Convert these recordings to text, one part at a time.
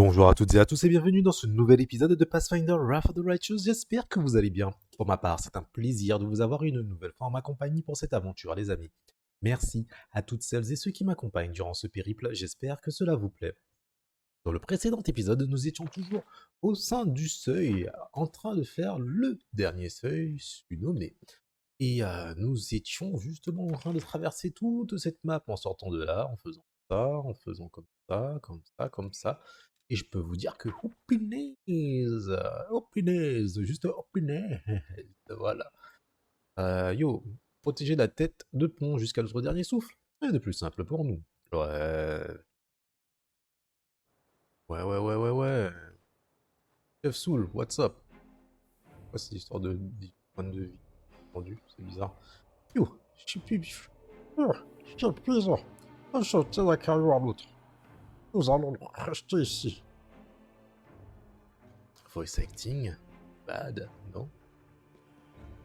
Bonjour à toutes et à tous et bienvenue dans ce nouvel épisode de Pathfinder, Wrath of the Righteous. J'espère que vous allez bien. Pour ma part, c'est un plaisir de vous avoir une nouvelle fois en ma compagnie pour cette aventure, les amis. Merci à toutes celles et ceux qui m'accompagnent durant ce périple, j'espère que cela vous plaît. Dans le précédent épisode, nous étions toujours au sein du Seuil, en train de faire le dernier Seuil, nommé. Et nous étions justement en train de traverser toute cette map en sortant de là, en faisant ça, en faisant comme ça, comme ça, comme ça. Et je peux vous dire que, oh punaise, juste oh punaise, voilà. Yo, protéger la tête de pont jusqu'à notre dernier souffle, rien de plus simple pour nous. Ouais. Chef Soul, what's up? Quoi cette histoire de point de vie tendu, c'est bizarre. Yo, je suis plus... Quel plaisir! Enchanté d'accueillir l'autre. Nous allons le rester ici. Voice acting? Bad, non?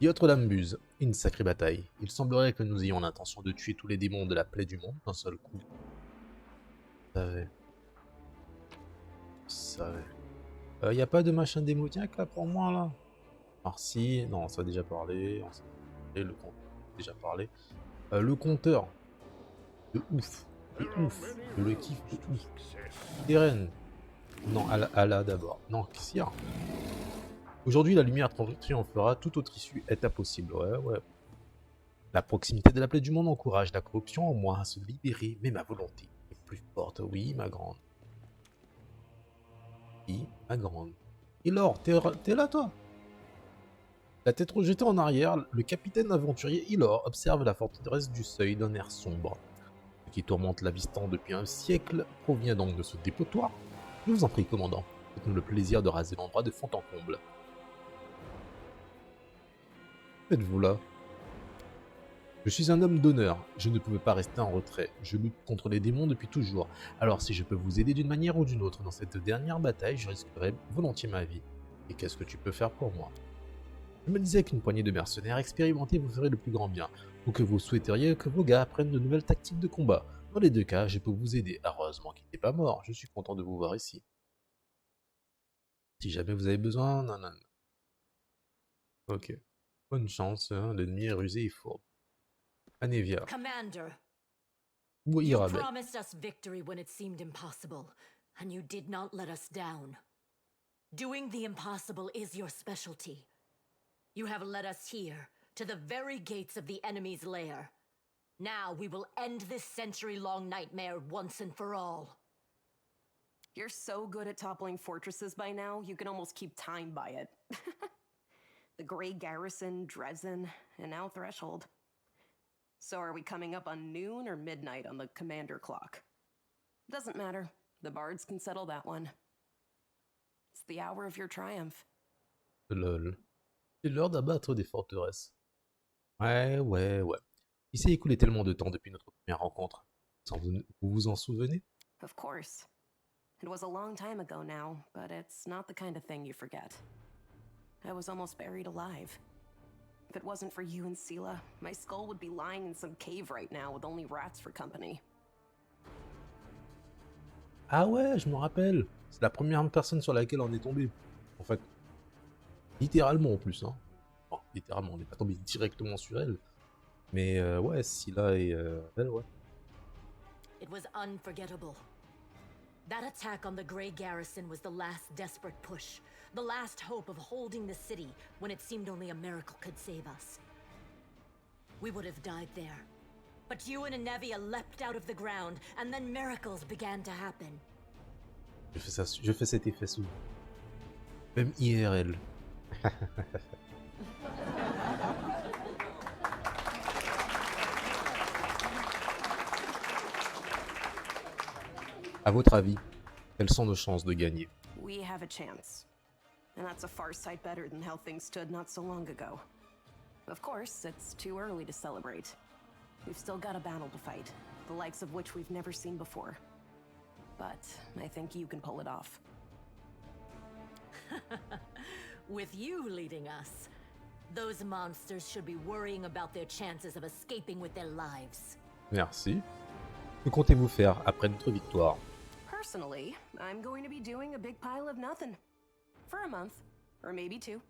Votre buse, une sacrée bataille. Il semblerait que nous ayons l'intention de tuer tous les démons de la Plaie du Monde d'un seul coup. Je savais. Y a pas de machin démoniaque là pour moi là? Alors si, non, on s'en a déjà parlé. Le compteur, déjà parlé. Le compteur. De ouf. Je le kiffe de ouf. Eren. Non, Allah d'abord. Non, qu'est-ce qu'il y a? Aujourd'hui, la lumière triomphera, toute autre issue est impossible. Ouais. La proximité de la Plaie du Monde encourage la corruption en moi à se libérer, mais ma volonté est plus forte. Oui, ma grande. Oui, ma grande. Et Laure, t'es là, toi? La tête rejetée en arrière, le capitaine aventurier Ilor observe la forteresse du Seuil d'un air sombre. Ce qui tourmente l'Avistan depuis un siècle provient donc de ce dépotoir. Je vous en prie, commandant, faites-nous le plaisir de raser l'endroit de fond en comble. Faites-vous là? Je suis un homme d'honneur, je ne pouvais pas rester en retrait, je lutte contre les démons depuis toujours, alors si je peux vous aider d'une manière ou d'une autre dans cette dernière bataille, je risquerai volontiers ma vie. Et qu'est-ce que tu peux faire pour moi? Je me disais qu'une poignée de mercenaires expérimentés vous ferait le plus grand bien, ou que vous souhaiteriez que vos gars apprennent de nouvelles tactiques de combat. Dans les deux cas, je peux vous aider. Heureusement qu'il n'est pas mort, je suis content de vous voir ici. Si jamais vous avez besoin, non. Ok. Bonne chance, hein, l'ennemi est rusé et fourbe. Anevia. Commander, Oui, you Rabel. promised us victory when it seemed impossible, and you did not let us down. Doing the impossible is your specialty. You have led us here, to the very gates of the enemy's lair. Now we will end this century-long nightmare once and for all. You're so good at toppling fortresses by now, you can almost keep time by it. The Grey Garrison, Dresden, and now Threshold. So are we coming up on noon or midnight on the commander clock? Doesn't matter. The bards can settle that one. It's the hour of your triumph. Lol. C'est l'heure d'abattre des forteresses. Ouais. Il s'est écoulé tellement de temps depuis notre première rencontre. Vous vous en souvenez? Of course. It was a long time ago now, but it's not the kind of thing you forget. I was almost buried alive. If it wasn't for you and Sela, my skull would be lying in some cave right now with only rats for company. Ah ouais, je me rappelle. C'est la première personne sur laquelle on est tombé. En fait, littéralement en plus. Hein. Bon, littéralement, on n'est pas tombé directement sur elle. Mais ouais, Sela et elle, ouais. It was unforgettable. That attack on the Grey Garrison was the last desperate push, the last hope of holding the city when it seemed only a miracle could save us. We would have died there. But you and Anevia leapt out of the ground, and then miracles began to happen. Je fais cet effet sous. Même IRL. À votre avis, quelles sont nos chances de gagner? We have a chance. And that's a far sight better than how things stood not so long ago. Of course, it's too early to celebrate. We've still got a battle to fight, the likes of which we've never seen before. But I think you can pull it off. With you leading us, those monsters should be worrying about their chances of escaping with their lives. Merci. Que comptez-vous faire après notre victoire? Personally, I'm going to be doing a big pile of nothing. For a month, or maybe 2.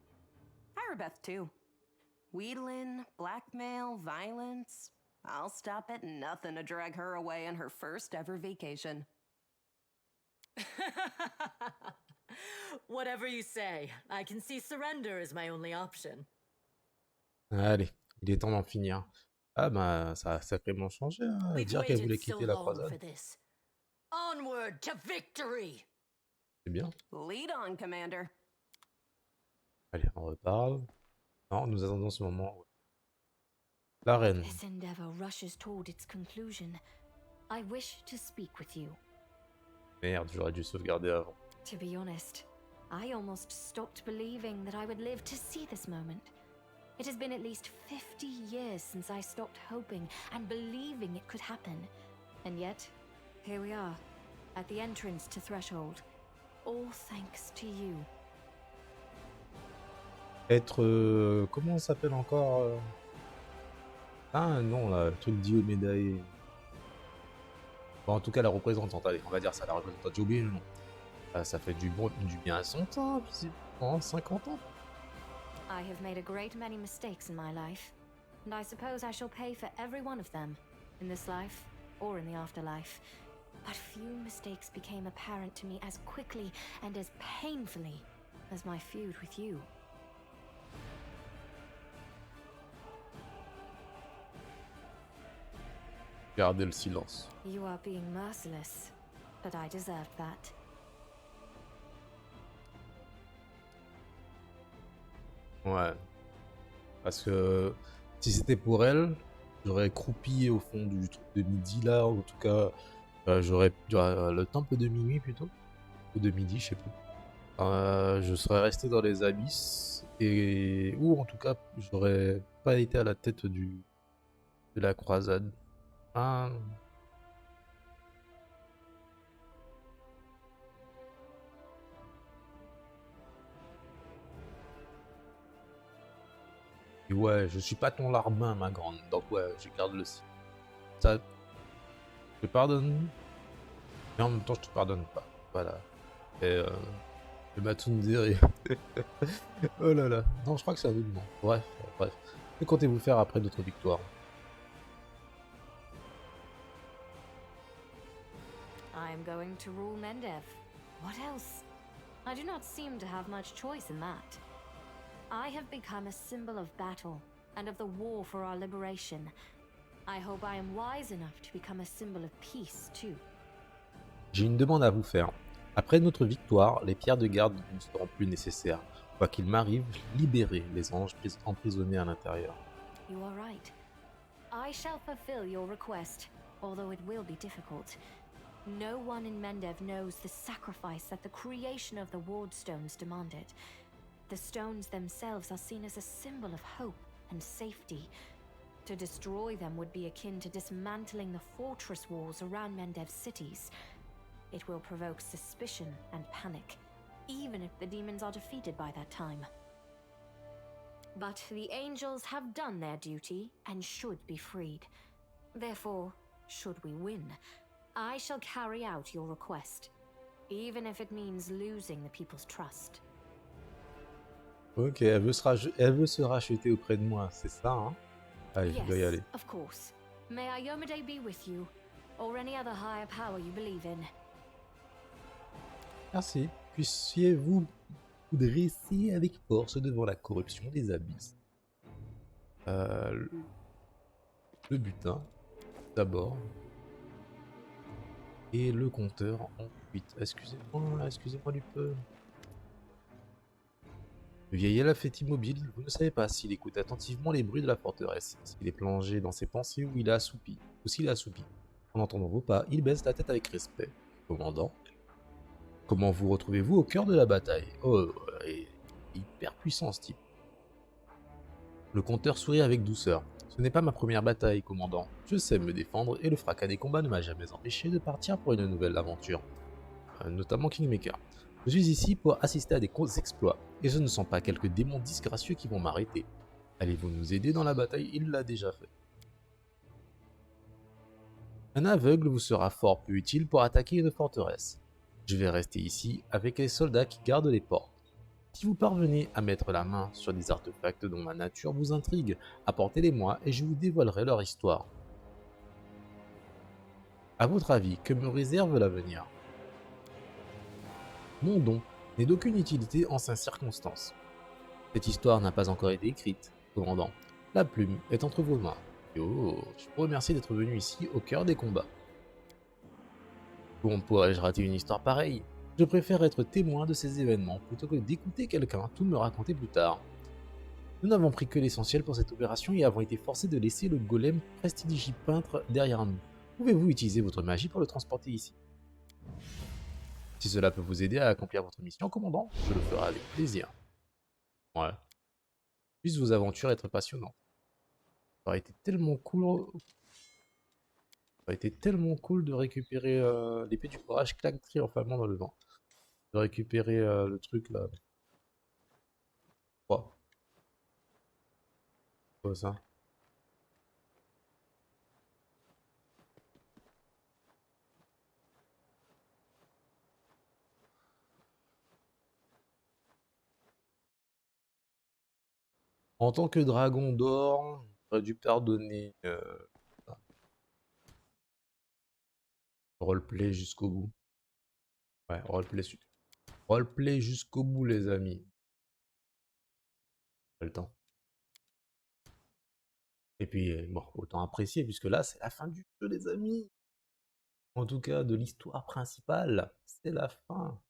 Beth too. Wheedling, blackmail, violence. I'll stop at nothing to drag her away on her first ever vacation. Whatever you say, I can see surrender is my only option. Allez, il est temps d'en finir. Ah bah, ça a sacrément changé, hein. We've Dire qu'elle waited voulait so quitter la long for croisade. this. Onward to victory! C'est bien. Lead on, Commander. Allez, on reparle. Non, nous attendons ce moment. La reine. This endeavor rushes toward its conclusion. I wish to speak with you. Merde, j'aurais dû sauvegarder avant. To be honest, I almost stopped believing that I would live to see this moment. It has been at least 50 years since I stopped hoping and believing it could happen. And yet, here we are, at the entrance to Threshold. All thanks to you. Être... comment ça s'appelle encore Ah non, là, le truc d'Io médaillé. Bon, en tout cas, la représentante, allez, on va dire ça, la représentante, j'ai oublié le nom. Ça fait du bien à son temps, visiblement, 50 ans. I have made a great many mistakes in my life, and I suppose I shall pay for every one of them, in this life or in the afterlife. But few mistakes became apparent to me as quickly and as painfully as my feud with you. Gardez le silence. You are being merciless, but I deserved that. Ouais. Parce que si c'était pour elle, j'aurais croupi au fond du truc de midi là, ou en tout cas, j'aurais le temple de minuit plutôt, ou de midi, je sais plus. Je serais resté dans les abysses, ou en tout cas, j'aurais pas été à la tête de la croisade. Ah. Et ouais, je suis pas ton larbin, ma grande, donc ouais, je garde le silence. Ça, je te pardonne, mais en même temps, je te pardonne pas. Voilà. Et le Matundere. Oh là là. Non, je crois que c'est un autre nom. Bref. Que comptez-vous faire après notre victoire? I am going to rule Mendev. What else? I do not seem to have much choice in that. I have become a symbol of battle and of the war for our liberation. I hope I am wise enough to become a symbol of peace too. J'ai une demande à vous faire. Après notre victoire, les pierres de garde ne seront plus nécessaires. Quoi qu'il m'arrive, libérez les anges emprisonnés à l'intérieur. You are right. I shall fulfill your request, although it will be difficult. No one in Mendev knows the sacrifice that the creation of the ward stones demanded. The stones themselves are seen as a symbol of hope and safety. To destroy them would be akin to dismantling the fortress walls around Mendev's cities. It will provoke suspicion and panic, even if the demons are defeated by that time. But the angels have done their duty and should be freed. Therefore, should we win, I shall carry out your request, even if it means losing the people's trust. Ok, elle veut se racheter auprès de moi, c'est ça, hein? Allez, je dois y aller. Yes, of course. May Iomade be with you, or any other higher power you believe in. Merci. Puissiez-vous vous dresser avec force devant la corruption des abysses. Le butin, d'abord. Et le compteur ensuite. Excusez-moi du peu. Le vieil elfe est immobile, vous ne savez pas s'il écoute attentivement les bruits de la forteresse, s'il est plongé dans ses pensées ou s'il est assoupi. En entendant vos pas, il baisse la tête avec respect. Commandant, comment vous retrouvez-vous au cœur de la bataille? Oh, il est hyper puissant ce type. Le compteur sourit avec douceur. Ce n'est pas ma première bataille, commandant. Je sais me défendre et le fracas des combats ne m'a jamais empêché de partir pour une nouvelle aventure. Notamment Kingmaker. Je suis ici pour assister à des exploits, et je ne sens pas quelques démons disgracieux qui vont m'arrêter. Allez-vous nous aider dans la bataille? Il l'a déjà fait. Un aveugle vous sera fort peu utile pour attaquer une forteresse. Je vais rester ici avec les soldats qui gardent les portes. Si vous parvenez à mettre la main sur des artefacts dont la nature vous intrigue, apportez-les-moi et je vous dévoilerai leur histoire. À votre avis, que me réserve l'avenir? Mon don n'est d'aucune utilité en ces circonstances. Cette histoire n'a pas encore été écrite, commandant. La plume est entre vos mains. Oh, je vous remercie d'être venu ici au cœur des combats. Comment pourrais-je rater une histoire pareille? Je préfère être témoin de ces événements plutôt que d'écouter quelqu'un tout me raconter plus tard. Nous n'avons pris que l'essentiel pour cette opération et avons été forcés de laisser le golem prestigipeintre derrière nous. Pouvez-vous utiliser votre magie pour le transporter ici? Si cela peut vous aider à accomplir votre mission, commandant, je le ferai avec plaisir. Ouais. Puisse vos aventures être passionnantes. Ça aurait été tellement cool. Ça aurait été tellement cool de récupérer l'épée du courage claque triomphalement dans le vent. De récupérer le truc là. Quoi? Quoi ça? En tant que dragon d'or, j'aurais dû pardonner roleplay jusqu'au bout. Ouais, roleplay jusqu'au bout, les amis. Pas le temps. Et puis, bon, autant apprécier, puisque là, c'est la fin du jeu, les amis. En tout cas, de l'histoire principale, c'est la fin.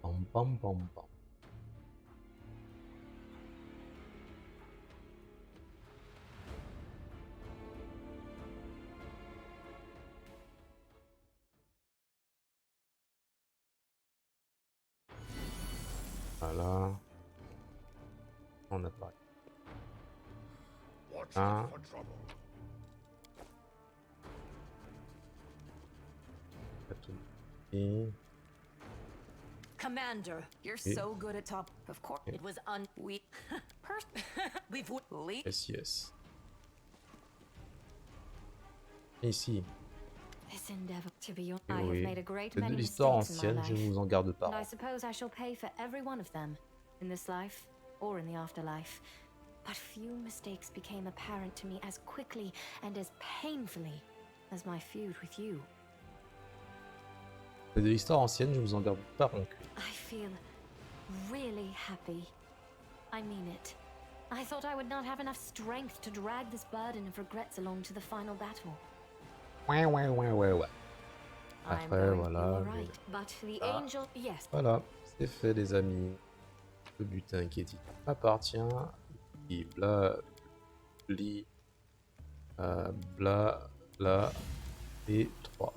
Pam pam pam pam. Voilà. On a parlé. Un. Et... Commander, You're Et- so good at top. Of course. it was We. we've Leap. Yes, yes. Ici. This endeavor, to be honest, Et I have oui. made a great C'est de many l'histoire mistakes in my ancienne, je life. ne vous en garde pas. And I suppose I shall pay for every one of them, in this life or in the afterlife. But few mistakes became apparent to me as quickly and as painfully as my feud with you. C'est de l'histoire ancienne, je vous en garde pas non plus. I feel really happy. I mean it. I thought I would not have enough strength to drag this burden of regrets along to the final battle. Ouais, ouais, ouais, ouais, ouais. I'm Après, going, voilà. you are right. But the Ah. angel, yes. Voilà, c'est fait, les amis. Le butin qui est m'appartient. Et bla, bli, bla, bla, et 3.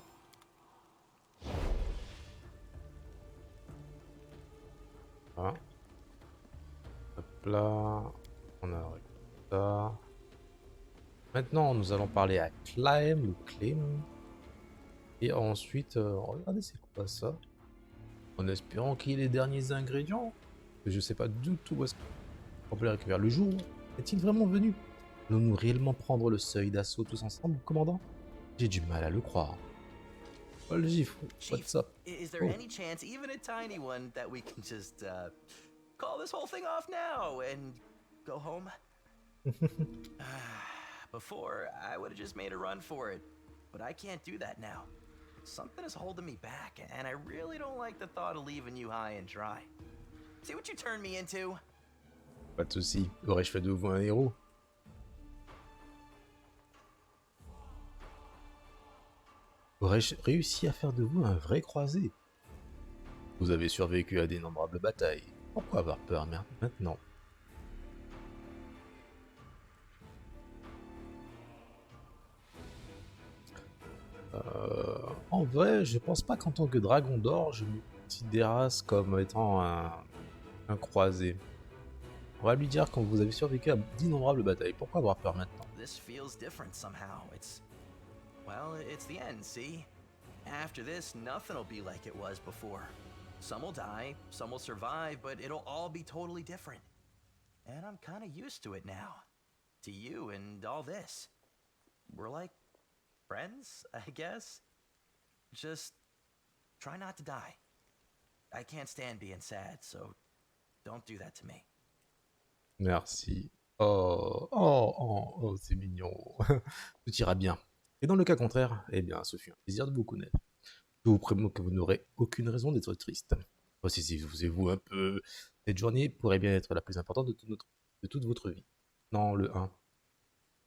Voilà. Hop là, on a ça. Maintenant, nous allons parler à Clem ou Clem. Et ensuite, regardez, c'est quoi ça? En espérant qu'il y ait les derniers ingrédients. Je sais pas du tout où est-ce qu'on peut les récupérer. Le jour est-il vraiment venu? Allons-nous réellement prendre le seuil d'assaut tous ensemble, commandant? J'ai du mal à le croire. Oh le gifle, what's up? Is there Oh. any chance, even a tiny one, that we can just call this whole thing off now and go home? Before, I would have just made a run for it, but I can't do that now. Something is holding me back, and I really don't like the thought of leaving you high and dry. See what you turned me into? Pas de soucis, aurais-je fait de vous un héros? Aurais-je réussi à faire de vous un vrai croisé? Vous avez survécu à d'innombrables batailles. Pourquoi avoir peur maintenant? En vrai, je pense pas qu'en tant que dragon d'or, je me considérasse comme étant un croisé. On va lui dire que vous avez survécu à d'innombrables batailles. Pourquoi avoir peur maintenant? This feels different somehow. Well, it's the end, see? After this, nothing will be like it was before. Some will die, some will survive, but it'll all be totally different. And I'm kind of used to it now. To you and all this. We're like friends, I guess? Just try not to die. I can't stand being sad, so don't do that to me. Merci. Oh, c'est mignon. Tout ira bien. Et dans le cas contraire, eh bien, ce fut un plaisir de vous connaître. Je vous préviens que vous n'aurez aucune raison d'être triste. Voici si vous un peu. Cette journée pourrait bien être la plus importante de toute votre vie. Non, le 1.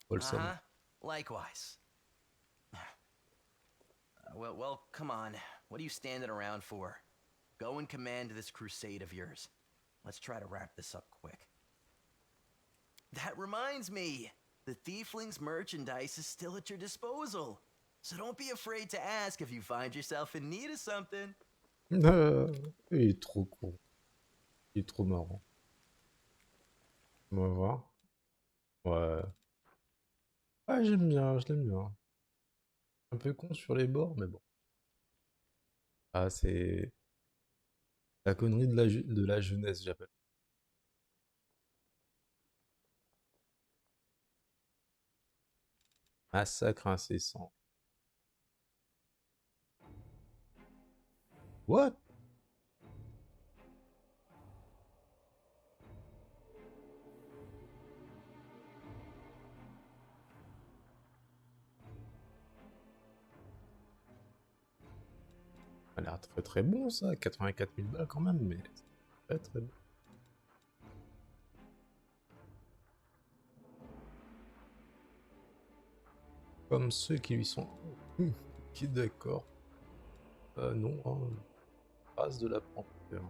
Wholesome. Likewise. Well, come on. What are you standing around for? Go and command this crusade of yours. Let's try to wrap this up quick. That reminds me! The Tiefling's merchandise is still at your disposal. So don't be afraid to ask if you find yourself in need of something. Il est trop con. Il est trop marrant. On va voir. Ouais. Ah, j'aime bien, je l'aime bien. Un peu con sur les bords, mais bon. Ah, c'est la connerie de la jeunesse, j'appelle. Massacre incessant. What? Ça a l'air très très bon ça, 84 000 balles quand même, mais c'est très très bon. Comme ceux qui lui sont... Qui d'accord. Non, hein. Race de la panthère.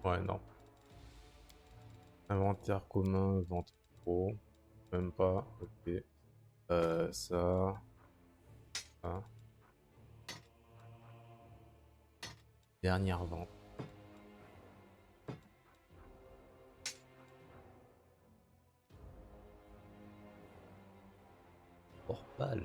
Ouais, non. Inventaire commun, vente pro. Même pas, ok. Ça. Ça. Dernière vente. Orpal.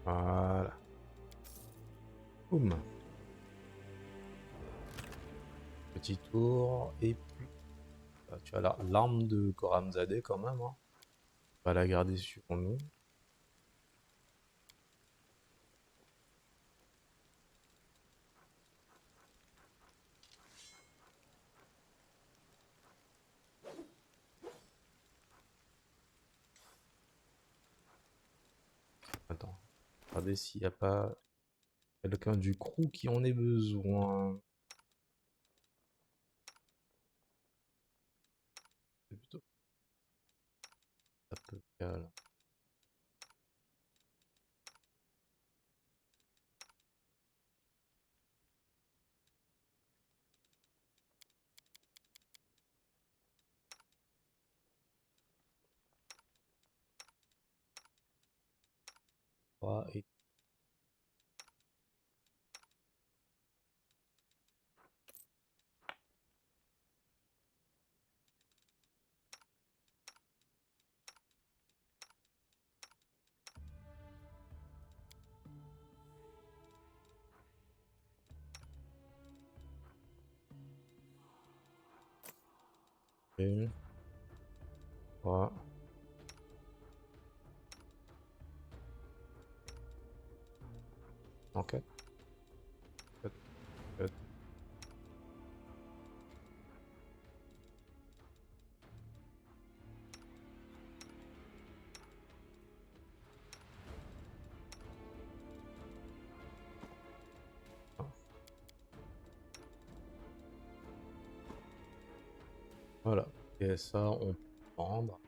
Voilà. Boum. Petit tour. Et puis... tu as l'arme de Koramzadeh quand même. Hein. On va la garder sur nous. Attends. Regardez s'il n'y a pas quelqu'un du crew qui en ait besoin. C'est plutôt un peu calme. Et... et... 3. Ok. 4. Voilà. Et ça, on peut prendre.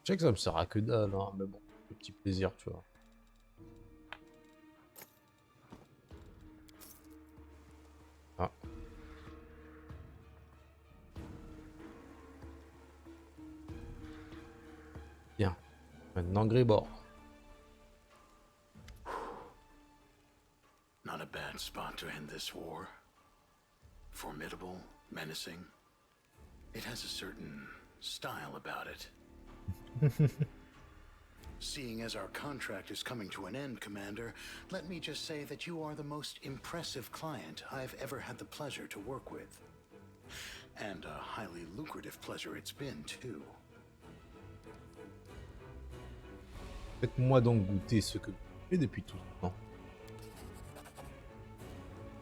Je sais que ça me sert à que dalle, hein, mais bon, le petit plaisir, tu vois. Ah. Bien. Maintenant, Grébord. Not a bad spot to end this war. Formidable, menacing. It has a certain style about it. Seeing as our contract is coming to an end, Commander, let me just say that you are the most impressive client I've ever had the pleasure to work with. And a highly lucrative pleasure it's been, too. Faites-moi donc goûter ce que vous faites depuis tout ce temps.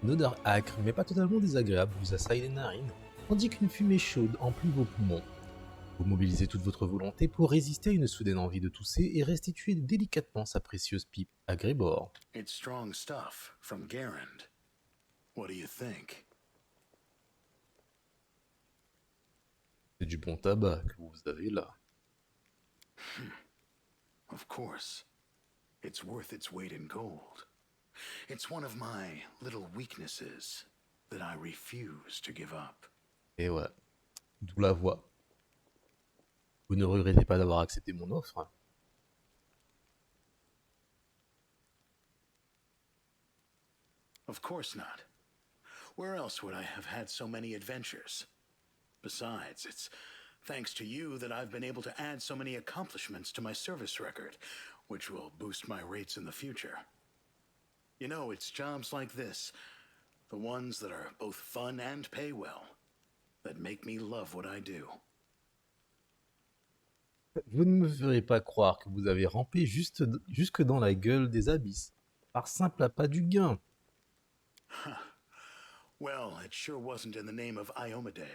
Une odeur âcre, mais pas totalement désagréable, vous assaille les narines, tandis qu'une fumée chaude emplit vos poumons. Vous mobilisez toute votre volonté pour résister à une soudaine envie de tousser et restituer délicatement sa précieuse pipe à Grébord. It's strong stuff from Garand. What do you think? C'est du bon tabac que vous avez là. Of course. It's worth its weight in gold. It's one of my little weaknesses that I refuse to give up. Et ouais, d'où la voix. Vous ne regrettez pas d'avoir accepté mon offre? Of course not. Where else would I have had so many adventures? Besides, it's thanks to you that I've been able to add so many accomplishments to my service record, which will boost my rates in the future. You know, it's jobs like this, the ones that are both fun and pay well, that make me love what I do. Vous ne me ferez pas croire que vous avez rampé jusque dans la gueule des abysses, par simple appât du gain. Well, it sure wasn't in the name of Iomade.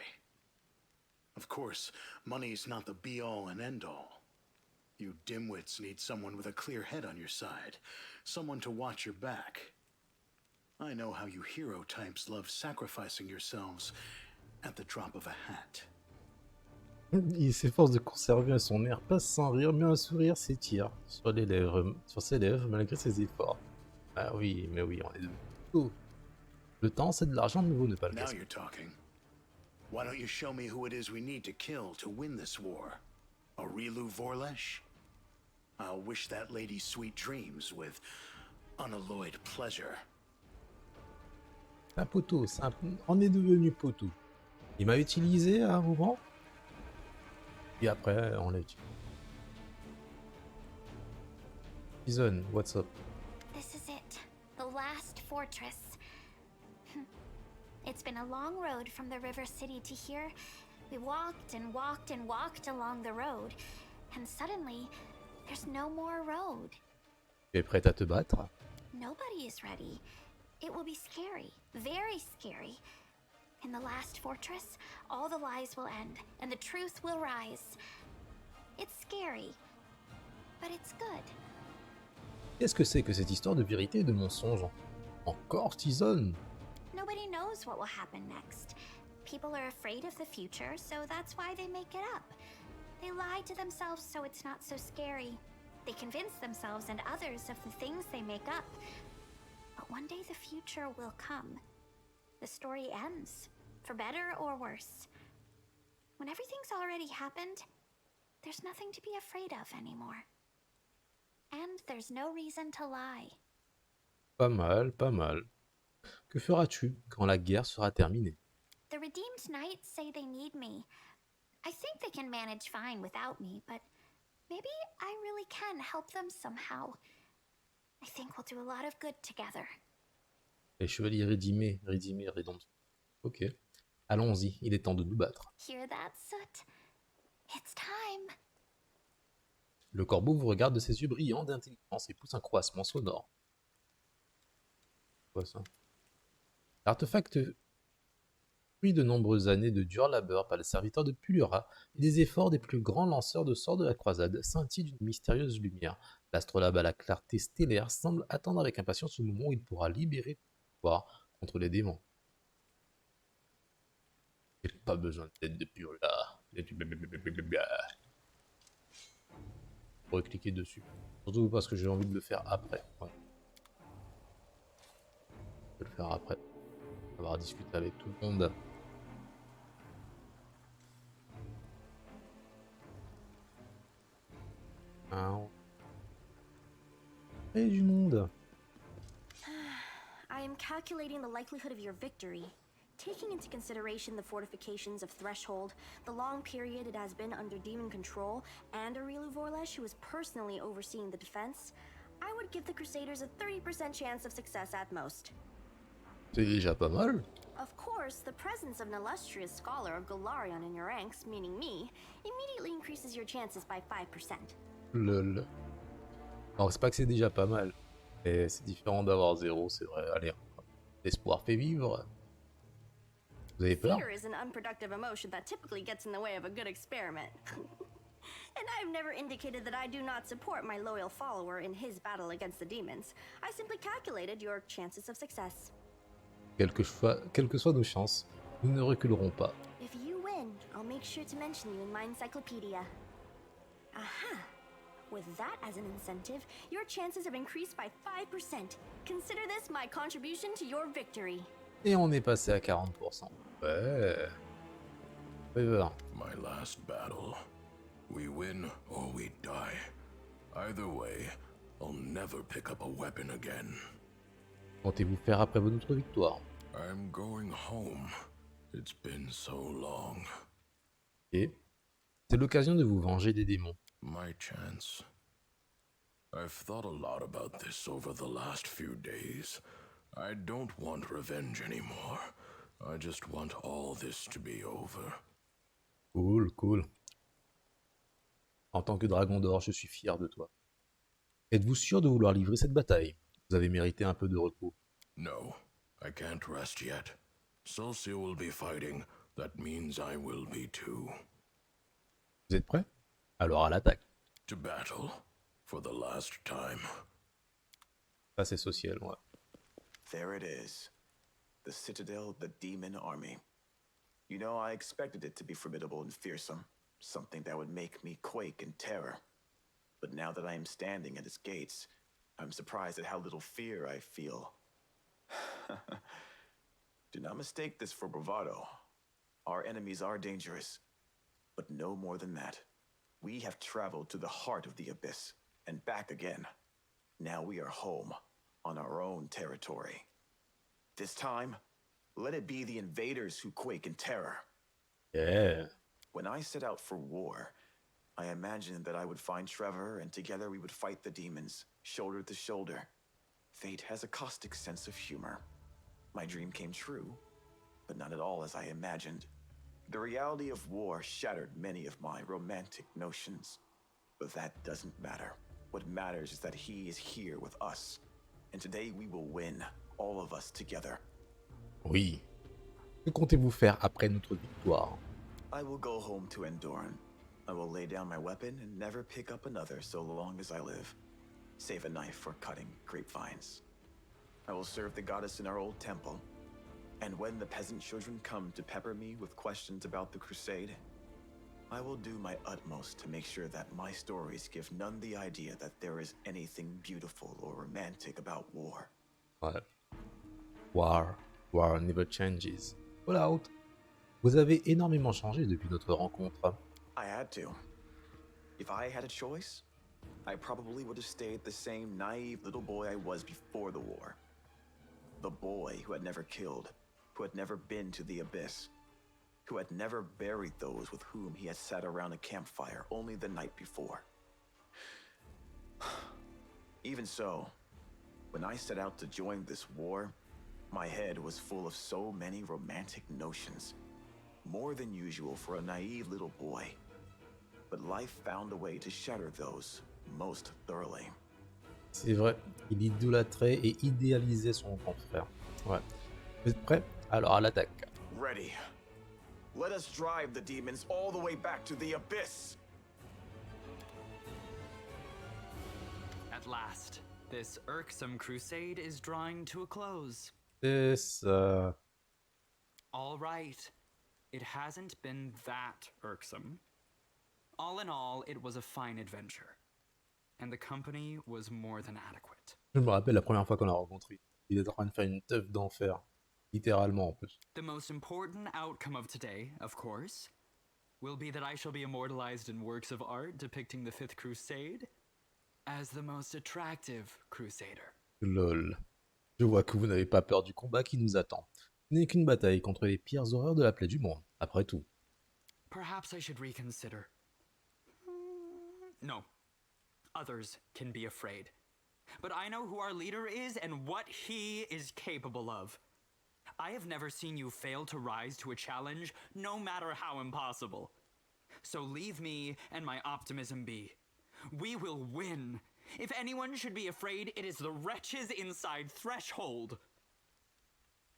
Of course, money's not the be-all and end-all. You dimwits need someone with a clear head on your side, someone to watch your back. I know how you hero types love sacrificing yourselves at the drop of a hat. Il s'efforce de conserver son air pas sans rire, mais un sourire s'étire sur ses lèvres malgré ses efforts. Ah oui, mais oui, on est de tout. Le temps, c'est de l'argent, mieux vaut ne pas le Now gaspiller. you're talking. Why don't you show me who it is we need to kill to win this war? A Rilu Vorlesh? I'll wish that lady sweet dreams with unalloyed pleasure. Un poteau, on est devenu poteau. Il m'a utilisé à un moment, et après, on l'a utilisé. Season, what's up? This is it. The last fortress. It's been a long road from the river city to here. We walked and walked and walked along the road. And suddenly, there's no more road. Tu es prête à te battre? Nobody is ready. It will be scary. Very scary. In the last fortress, all the lies will end, and the truth will rise. It's scary. But it's good. Qu'est-ce que c'est que cette histoire de vérité et de mensonge? Encore, Season? Nobody knows what will happen next. People are afraid of the future, so that's why they make it up. They lie to themselves so it's not so scary. They convince themselves and others of the things they make up. But one day the future will come. The story ends, for better or worse. When everything's already happened, there's nothing to be afraid of anymore. And there's no reason to lie. Pas mal, pas mal. Que feras-tu quand la guerre sera terminée? The redeemed knights say they need me. I think they can manage fine without me, but maybe I really can help them somehow. I think we'll do a lot of good together. Les chevaliers rédemption. Ok. Allons-y, il est temps de nous battre. Hear that, Soot? It's time. Le corbeau vous regarde de ses yeux brillants d'intelligence et pousse un croassement sonore. Quoi ça? L'artefact, fruit de nombreuses années de dur labeur par les serviteurs de Pulura et des efforts des plus grands lanceurs de sorts de la croisade, scintille d'une mystérieuse lumière. L'astrolabe à la clarté stellaire semble attendre avec impatience le moment où il pourra libérer le pouvoir contre les démons. J'ai pas besoin de tête de pur là. Je pourrais cliquer dessus. Surtout parce que j'ai envie de le faire après. Ouais. Je vais le faire après. Avoir discuté avec tout le monde. Et du monde. I am calculating the likelihood of your victory. Taking into consideration the fortifications of Threshold, the long period it has been under demon control, and Aureliu Vorlesh who is personally overseeing the defense, I would give the Crusaders a 30% chance of success at most. C'est déjà pas mal. Of course, the presence of an illustrious scholar of Golarion in your ranks, meaning me, immediately increases your chances by 5%. Lol. Alors c'est pas que c'est déjà pas mal. Et c'est différent d'avoir 0, c'est vrai. Allez, l'espoir fait vivre. Vous avez peur? Fear is an unproductive emotion that typically gets in the way of a good experiment. And I've never indicated that I do not support my loyal follower in his battle against the demons. I simply calculated your chances of success. Quelles que soient nos chances, nous ne reculerons pas. If you win, I'll make sure to mention you in my encyclopedia. Aha! With that as an incentive, your chances have increased by 5%. Consider this my contribution to your victory. Et on est passé à 40%. Ouais. Favor. My last battle. We win or we die. Either way, I'll never pick up a weapon again. Comptez-vous faire après votre victoire? I'm going home. It's been so long. Et c'est l'occasion de vous venger des démons. My chance. I've thought a lot about this over the last few days. I don't want revenge anymore. I just want all this to be over. Cool, cool. En tant que dragon d'or, je suis fier de toi. Êtes-vous sûr de vouloir livrer cette bataille? Vous avez mérité un peu de repos. No, I can't rest yet. Seuil will be fighting. That means I will be too. Vous êtes prêts? Alors à l'attaque. To battle for the last time. Ça c'est social, ouais. There it is. The citadel of the demon army. You know, I expected it to be formidable and fearsome. Something that would make me quake in terror. But now that I am standing at its gates, I'm surprised at how little fear I feel. Do not mistake this for bravado. Our enemies are dangerous, but no more than that. We have traveled to the heart of the abyss, and back again. Now we are home, on our own territory. This time, let it be the invaders who quake in terror. Yeah. When I set out for war, I imagined that I would find Trevor and together we would fight the demons, shoulder to shoulder. Fate has a caustic sense of humor. My dream came true, but not at all as I imagined. The reality of war shattered many of my romantic notions. But that doesn't matter. What matters is that he is here with us. And today we will win, all of us together. Oui. Que comptez-vous faire après notre victoire? I will go home to Endoran. I will lay down my weapon and never pick up another so long as I live. Save a knife for cutting grapevines. I will serve the goddess in our old temple. And when the peasant children come to pepper me with questions about the crusade, I will do my utmost to make sure that my stories give none the idea that there is anything beautiful or romantic about war. Ouais. War never changes. Fallout. Vous avez énormément changé depuis notre rencontre. I had to. If I had a choice, I probably would have stayed the same naive little boy I was before the war. The boy who had never killed, who had never been to the abyss, who had never buried those with whom he had sat around a campfire only the night before. Even so, when I set out to join this war, my head was full of so many romantic notions, more than usual for a naive little boy. But life found a way to shatter those most thoroughly. C'est vrai, il idolâtrait et idéalisait son grand frère. Ouais. Vous êtes prêts? Alors à l'attaque. Ready. Let us drive the demons all the way back to the abyss. At last, this irksome crusade is drawing to a close. C'est ça. All right. it hasn't been that irksome. All in all, it was a fine adventure, and the company was more than adequate. Je me rappelle la première fois qu'on l'a rencontré. Il est en train de faire une teuf d'enfer. Littéralement en plus. The most important outcome of today, of course, will be that I shall be immortalized in works of art depicting the Fifth Crusade as the most attractive crusader. Lol. Je vois que vous n'avez pas peur du combat qui nous attend. Ce n'est qu'une bataille contre les pires horreurs de la Plaie du Monde, après tout. Perhaps I should reconsider. No. Others can be afraid. But I know who our leader is and what he is capable of. I have never seen you fail to rise to a challenge, no matter how impossible. So leave me and my optimism be. We will win. If anyone should be afraid, it is the wretches inside Threshold.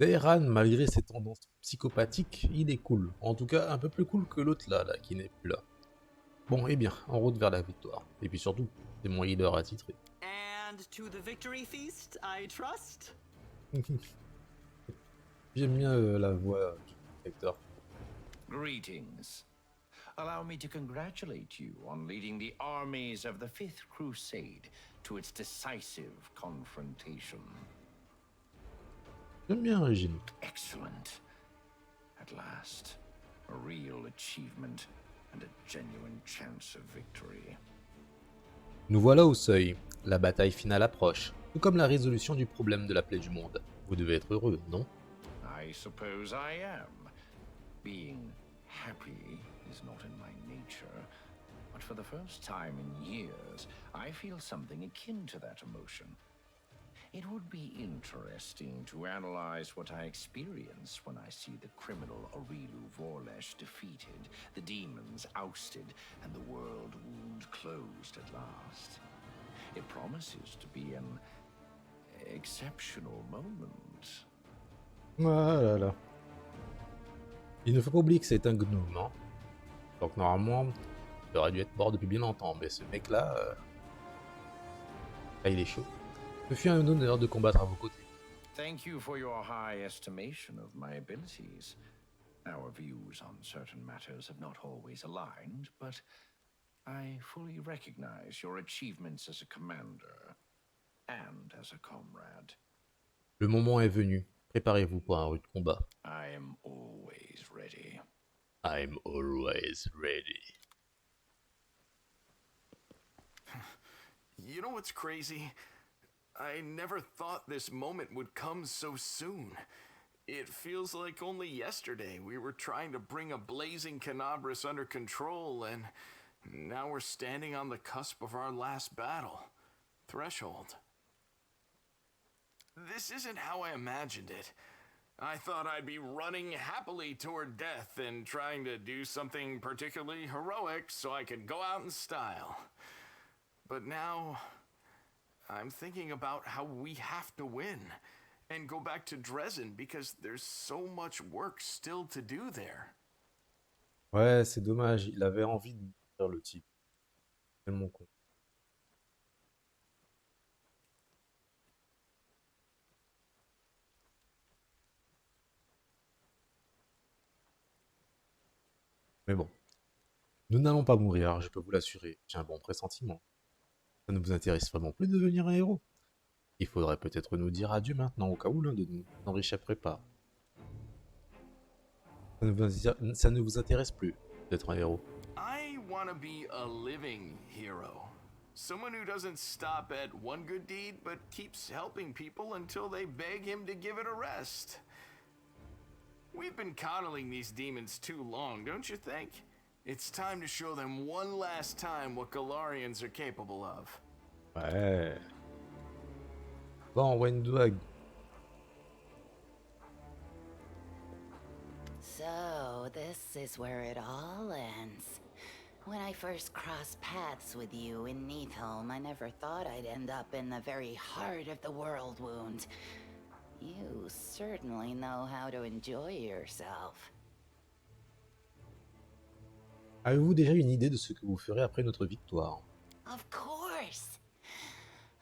Jag3rKhan, malgré ses tendances psychopathiques, il est cool. En tout cas, un peu plus cool que l'autre là, qui n'est plus là. Bon, eh bien, en route vers la victoire. Et puis surtout, c'est mon healer attitré. And to the victory feast, I trust? J'aime bien la voix du acteur. Greetings. Allow me to congratulate you on leading the armies of the Fifth Crusade to its decisive confrontation. J'aime bien Régine. Excellent. At last, a real achievement and a genuine chance of victory. Nous voilà au Seuil. La bataille finale approche, tout comme la résolution du problème de la Plaie du Monde. Vous devez être heureux, non? I suppose I am. Being happy is not in my nature, but for the first time in years, I feel something akin to that emotion. It would be interesting to analyze what I experience when I see the criminal Really defeated, the demons ousted, and the world wound closed at last. It promises to be an exceptional moment. Ah là là. Il ne faut pas oublier que c'est un gnome, hein. Donc normalement, il aurait dû être mort depuis bien longtemps, mais ce mec-là, il est chaud. Ce fut un honneur de combattre à vos côtés. Thank you for your high estimation of my abilities. Our views on certain matters have not always aligned, but I fully recognize your achievements as a commander and as a comrade. Le moment est venu. Préparez-vous pour un rude combat. I am always ready. I'm always ready. You know what's crazy? I never thought this moment would come so soon. It feels like only yesterday we were trying to bring a blazing Canabras under control, and now we're standing on the cusp of our last battle. Threshold. This isn't how I imagined it. I thought I'd be running happily toward death and trying to do something particularly heroic so I could go out in style. But now, I'm thinking about how we have to win and go back to Dresden because there's so much work still to do there. Ouais, c'est dommage. Il avait envie de faire le type. Tellement con. Mais bon. Nous n'allons pas mourir, je peux vous l'assurer. J'ai un bon pressentiment. Ça ne vous intéresse vraiment plus de devenir un héros? Il faudrait peut-être nous dire adieu maintenant, au cas où l'un de nous n'en réchapperait pas. Ça ne vous intéresse plus d'être un héros? I want to be a living hero. Someone who doesn't stop at one good deed, but keeps helping people until they beg him to give it a rest. We've been coddling these demons too long, don't you think? It's time to show them one last time what Golarions are capable of. Ouais. Bon, Wendwag. So, this is where it all ends. When I first crossed paths with you in Neathholm, I never thought I'd end up in the very heart of the world wound. You certainly know how to enjoy yourself. Avez-vous déjà une idée de ce que vous ferez après notre victoire? Of course!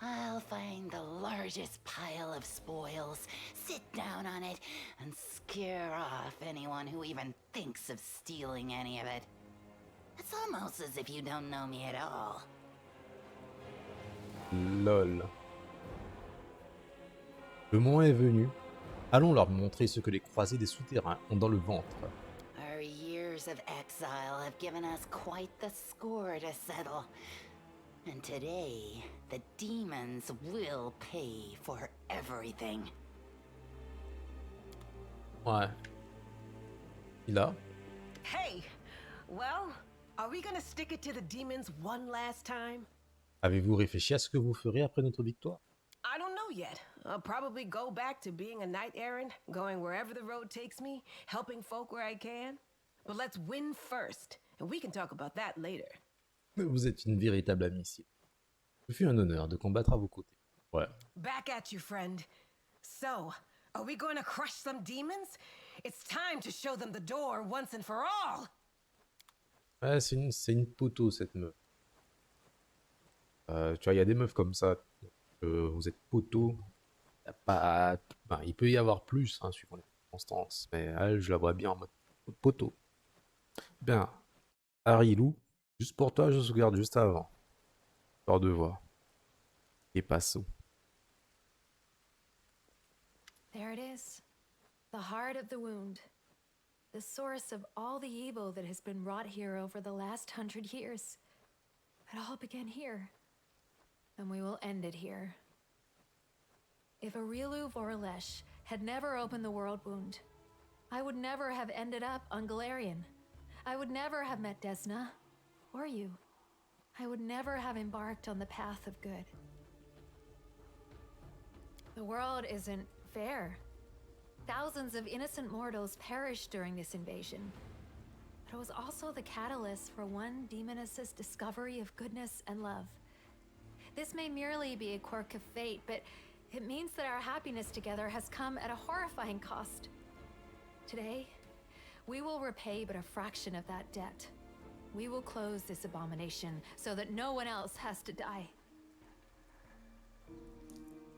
I'll find the largest pile of spoils, sit down on it, and scare off anyone who even thinks of stealing any of it. It's almost as if you don't know me at all. Lol. Le moment est venu. Allons leur montrer ce que les croisés des souterrains ont dans le ventre. Our years of exile have given us quite the score to settle. And today, the demons will pay for everything. Ouais. Il a. Hey, well, are we gonna stick it to the demons one last time? Avez-vous réfléchi à ce que vous ferez après notre victoire? I don't know yet. I'll probably go back to being a knight errant, going wherever the road takes me, helping folk where I can. But let's win first, and we can talk about that later. Vous êtes une véritable amitié. Ce fut un honneur de combattre à vos côtés. Ouais. Back at you, friend. So, are we going to crush some demons? It's time to show them the door once and for all. Ouais, c'est une poteau cette meuf. Tu vois, il y a des meufs comme ça. Vous êtes poteau. Pas... Ben, il peut y avoir plus, hein, suivant les circonstances. Mais elle, je la vois bien en mode poteau. Bien. Harry Lou, juste pour toi, je sauvegarde juste avant. Histoire de voir. Et passons. There it is. The heart of the wound. The source of all the evil that has been wrought here over the last 100 years. It all began here. And we will end it here. If Aurilu Vorlesh had never opened the world wound, I would never have ended up on Golarion. I would never have met Desna, or you. I would never have embarked on the path of good. The world isn't fair. Thousands of innocent mortals perished during this invasion. But it was also the catalyst for one demoness's discovery of goodness and love. This may merely be a quirk of fate, but it means that our happiness together has come at a horrifying cost. Today, we will repay but a fraction of that debt. We will close this abomination so that no one else has to die.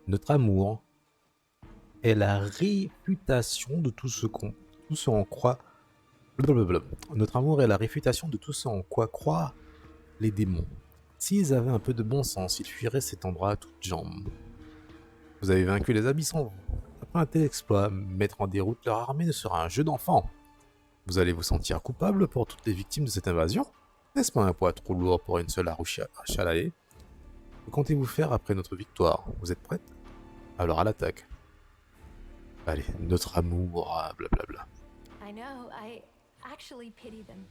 Notre amour est la réfutation de tout ce en croit. Blablabla. Notre amour est la réfutation de tout ce en quoi croient les démons. S'ils avaient un peu de bon sens, ils fuiraient cet endroit à toutes jambes. Vous avez vaincu les abysses en vous. Après un tel exploit, mettre en déroute leur armée ne sera un jeu d'enfant. Vous allez vous sentir coupable pour toutes les victimes de cette invasion? N'est-ce pas un poids trop lourd pour une seule à chalailler? Que comptez-vous faire après notre victoire? Vous êtes prête? Alors à l'attaque. Allez, notre amour, blablabla. I know, I actually pity them.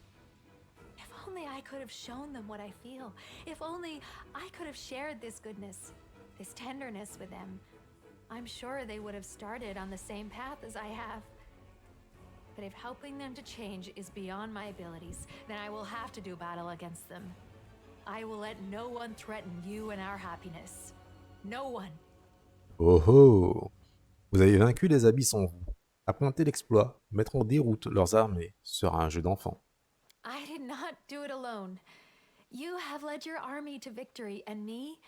If only I could have shown them what I feel. If only I could have shared this goodness, this tenderness with them. I'm sure they would have started on the same path as I have. But if helping them to change is beyond my abilities, then I will have to do battle against them. I will let no one threaten you and our happiness. No one. Oh oh! Vous avez vaincu les abysses en vous. Après un tel exploit, mettre en déroute leurs armées sera un jeu d'enfant. I did not do it alone. You have led your army to victory and me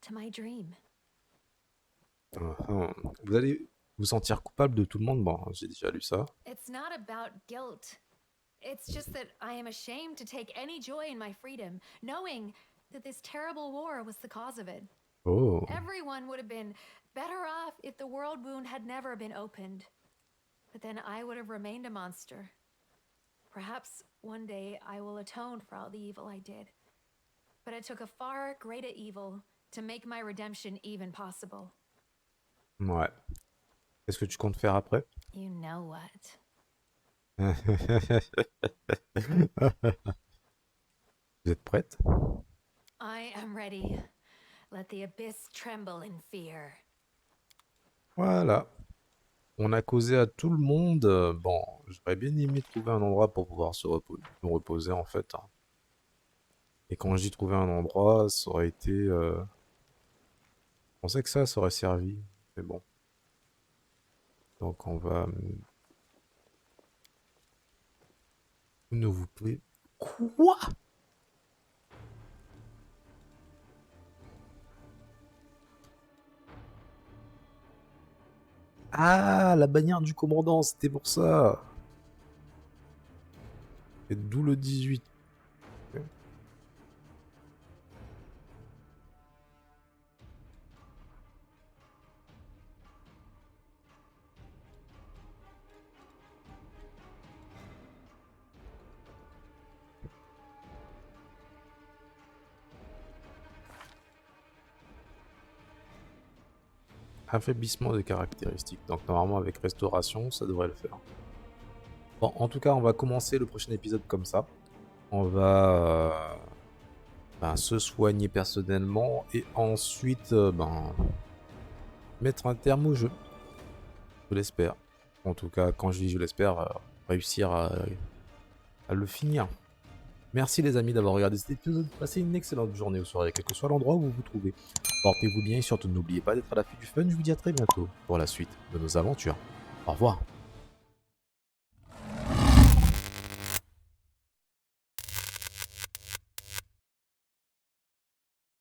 to my dream. Vous allez vous sentir coupable de tout le monde? Bon, j'ai déjà lu ça. It's not about guilt. It's just that I am ashamed to take any joy in my freedom, knowing that this terrible war was the cause of it. Oh. Everyone would have been better off if the world wound had never been opened. But then I would have remained a monster. Perhaps one day I will atone for all the evil I did. But it took a far greater evil to make my redemption even possible. Ouais. Qu'est-ce que tu comptes faire après? You know what? Vous êtes prête? I am ready. Let the abyss tremble in fear. Voilà. On a causé à tout le monde. Bon, j'aurais bien aimé trouver un endroit pour pouvoir nous reposer en fait. Et quand je dis trouver un endroit, ça aurait été... Je pensais que ça aurait servi. Mais bon. Donc on va... Ne vous plaît... Quoi? Ah, la bannière du commandant, c'était pour ça. Et d'où le 18. Affaiblissement des caractéristiques. Donc normalement avec restauration, ça devrait le faire. Bon, en tout cas, on va commencer le prochain épisode comme ça. On va se soigner personnellement et ensuite mettre un terme au jeu. Je l'espère. En tout cas, quand je dis je l'espère, réussir à le finir. Merci les amis d'avoir regardé cet épisode. Passez une excellente journée ou soirée, quel que soit l'endroit où vous vous trouvez. Portez-vous bien et surtout n'oubliez pas d'être à l'affût du fun. Je vous dis à très bientôt pour la suite de nos aventures. Au revoir.